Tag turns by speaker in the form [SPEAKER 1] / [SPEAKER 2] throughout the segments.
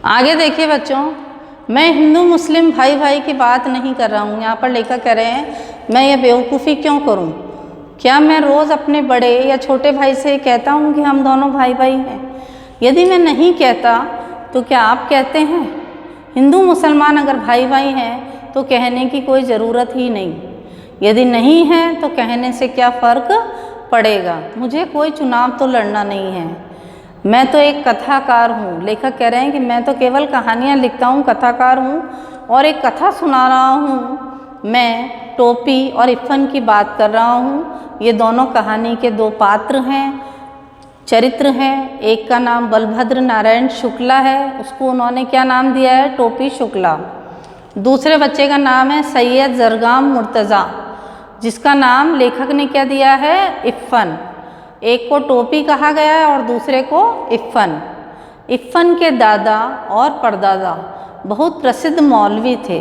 [SPEAKER 1] आगे देखिए बच्चों, मैं हिंदू मुस्लिम भाई भाई की बात नहीं कर रहा हूँ। यहाँ पर लेखक कह रहे हैं मैं ये बेवकूफ़ी क्यों करूँ। क्या मैं रोज़ अपने बड़े या छोटे भाई से कहता हूँ कि हम दोनों भाई भाई हैं? यदि मैं नहीं कहता तो क्या आप कहते हैं? हिंदू मुसलमान अगर भाई भाई हैं तो कहने की कोई ज़रूरत ही नहीं। यदि नहीं है तो कहने से क्या फ़र्क पड़ेगा। मुझे कोई चुनाव तो लड़ना नहीं है। मैं तो एक कथाकार हूँ। लेखक कह रहे हैं कि मैं तो केवल कहानियाँ लिखता हूँ, कथाकार हूँ और एक कथा सुना रहा हूँ। मैं टोपी और इफ़न की बात कर रहा हूँ। ये दोनों कहानी के दो पात्र हैं, चरित्र हैं। एक का नाम बलभद्र नारायण शुक्ला है, उसको उन्होंने क्या नाम दिया है? टोपी शुक्ला। दूसरे बच्चे का नाम है सैयद जरगाम मुर्तज़ा, जिसका नाम लेखक ने क्या दिया है? इफ़न। एक को टोपी कहा गया है और दूसरे को इफ़न। इफ़न के दादा और परदादा बहुत प्रसिद्ध मौलवी थे।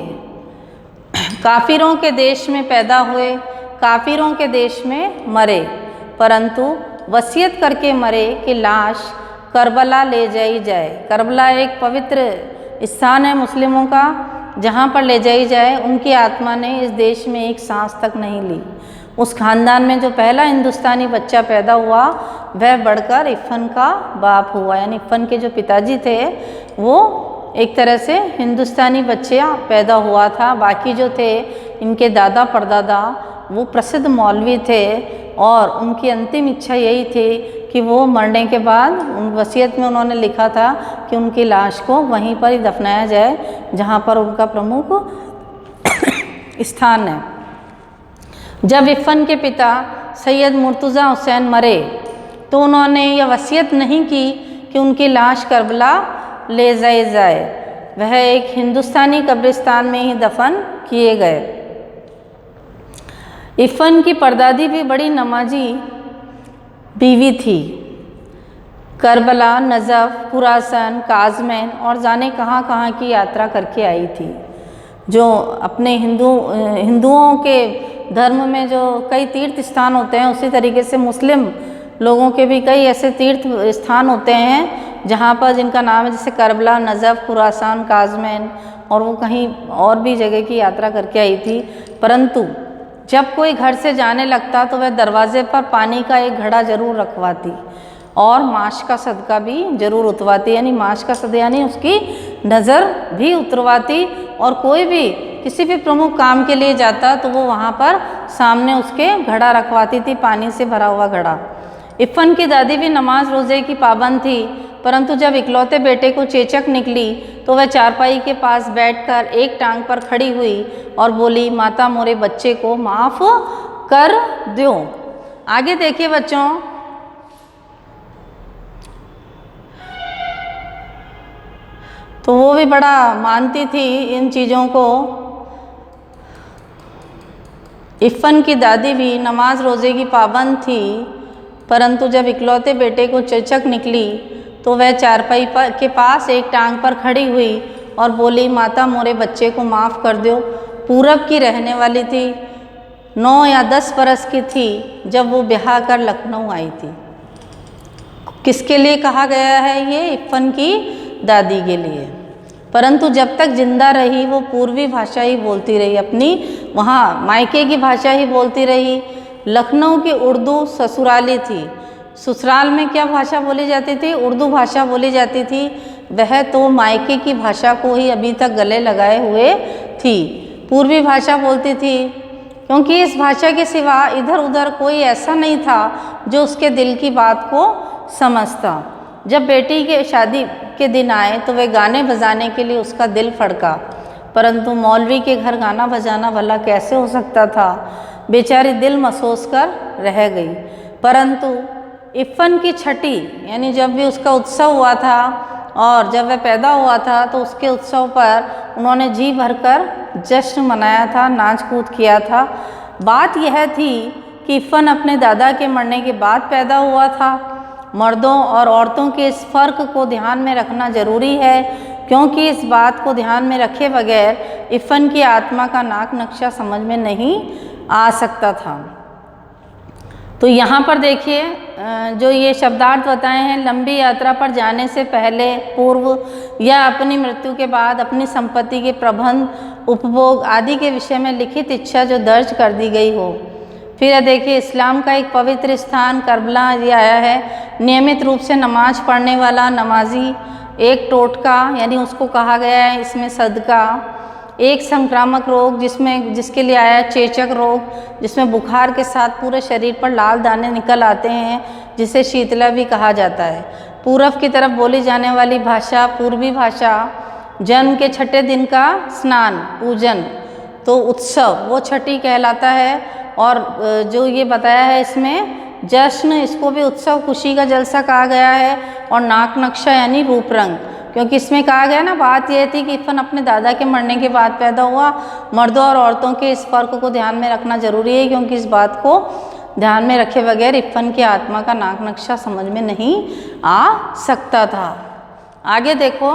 [SPEAKER 1] काफिरों के देश में पैदा हुए, काफिरों के देश में मरे, परंतु वसीयत करके मरे कि लाश करबला ले जाई जाए। करबला एक पवित्र स्थान है मुस्लिमों का, जहाँ पर ले जाई जाए। उनकी आत्मा ने इस देश में एक सांस तक नहीं ली। उस खानदान में जो पहला हिंदुस्तानी बच्चा पैदा हुआ वह बढ़कर इफ़न का बाप हुआ। यानी इफ़न के जो पिताजी थे वो एक तरह से हिंदुस्तानी बच्चा पैदा हुआ था। बाकी जो थे इनके दादा परदादा वो प्रसिद्ध मौलवी थे और उनकी अंतिम इच्छा यही थी कि वो मरने के बाद उन वसीयत में उन्होंने लिखा था कि उनकी लाश को वहीं पर ही दफनाया जाए जहाँ पर उनका प्रमुख स्थान है। जब इफ़न के पिता सैयद मुर्तज़ा हुसैन मरे तो उन्होंने यह वसीयत नहीं की कि उनकी लाश करबला ले जाई जाए। वह एक हिंदुस्तानी कब्रिस्तान में ही दफन किए गए। इफ़न की परदादी भी बड़ी नमाजी बीवी थी। करबला, नजफ़, खुरासान, काज़मैन और जाने कहाँ कहाँ की यात्रा करके आई थी। जो अपने हिंदुओं के धर्म में जो कई तीर्थ स्थान होते हैं, उसी तरीके से मुस्लिम लोगों के भी कई ऐसे तीर्थ स्थान होते हैं जहाँ पर जिनका नाम है, जैसे करबला, नजफ़, खुरासान, काज़मैन, और वो कहीं और भी जगह की यात्रा करके आई थी। परंतु जब कोई घर से जाने लगता तो वह दरवाजे पर पानी का एक घड़ा जरूर रखवाती और माश का सदका भी जरूर उतरवाती। यानी माश का सदका यानी उसकी नज़र भी उतरवाती। और कोई भी किसी भी प्रमुख काम के लिए जाता तो वो वहाँ पर सामने उसके घड़ा रखवाती थी, पानी से भरा हुआ घड़ा। इफ़न की दादी भी नमाज रोज़े की पाबंद थी, परंतु जब इकलौते बेटे को चेचक निकली तो वह चारपाई के पास बैठकर एक टांग पर खड़ी हुई और बोली, माता मोरे बच्चे को माफ़ कर दो। आगे देखिए बच्चों, तो वो भी बड़ा मानती थी इन चीज़ों को। इफ़न की दादी भी नमाज रोज़े की पाबंद थी, परंतु जब इकलौते बेटे को चेचक निकली तो वह चारपाई के पास एक टांग पर खड़ी हुई और बोली, माता मोरे बच्चे को माफ़ कर दो। पूरब की रहने वाली थी, 9 या 10 बरस की थी जब वो ब्याह कर लखनऊ आई थी। किसके लिए कहा गया है ये? इफ़न की दादी के लिए। परंतु जब तक जिंदा रही वो पूर्वी भाषा ही बोलती रही, अपनी वहाँ मायके की भाषा ही बोलती रही। लखनऊ की उर्दू ससुराली थी। ससुराल में क्या भाषा बोली जाती थी? उर्दू भाषा बोली जाती थी। वह तो मायके की भाषा को ही अभी तक गले लगाए हुए थी, पूर्वी भाषा बोलती थी, क्योंकि इस भाषा के सिवा इधर उधर कोई ऐसा नहीं था जो उसके दिल की बात को समझता। जब बेटी के शादी के दिन आए तो वे गाने बजाने के लिए उसका दिल फड़का, परंतु मौलवी के घर गाना बजाना भला कैसे हो सकता था। बेचारी दिल मसोस कर रह गई। परंतु इफ़न की छठी यानी जब भी उसका उत्सव हुआ था और जब वह पैदा हुआ था तो उसके उत्सव पर उन्होंने जी भरकर जश्न मनाया था, नाच कूद किया था। बात यह थी कि इफ़न अपने दादा के मरने के बाद पैदा हुआ था। मर्दों और औरतों के इस फ़र्क को ध्यान में रखना ज़रूरी है, क्योंकि इस बात को ध्यान में रखे बगैर इफ़न की आत्मा का नाक नक्शा समझ में नहीं आ सकता था। तो यहाँ पर देखिए जो ये शब्दार्थ बताए हैं, लंबी यात्रा पर जाने से पहले, पूर्व या अपनी मृत्यु के बाद अपनी संपत्ति के प्रबंध, उपभोग आदि के विषय में लिखित इच्छा जो दर्ज कर दी गई हो। फिर देखिए इस्लाम का एक पवित्र स्थान करबला ये आया है। नियमित रूप से नमाज पढ़ने वाला नमाजी, एक टोटका यानी उसको कहा गया है इसमें सदका, एक संक्रामक रोग जिसके लिए आया है चेचक रोग, जिसमें बुखार के साथ पूरे शरीर पर लाल दाने निकल आते हैं, जिसे शीतला भी कहा जाता है। पूरब की तरफ बोली जाने वाली भाषा पूर्वी भाषा, जन्म के छठे दिन का स्नान पूजन तो उत्सव वो छठी कहलाता है। और जो ये बताया है इसमें जश्न, इसको भी उत्सव खुशी का जलसा कहा गया है। और नाक नक्शा यानी रूप रंग, क्योंकि इसमें कहा गया ना, बात यह थी कि इफ़न अपने दादा के मरने के बाद पैदा हुआ। मर्दों और औरतों के इस फ़र्क को ध्यान में रखना जरूरी है, क्योंकि इस बात को ध्यान में रखे बगैर इफ़न की आत्मा का नाक नक्शा समझ में नहीं आ सकता था। आगे देखो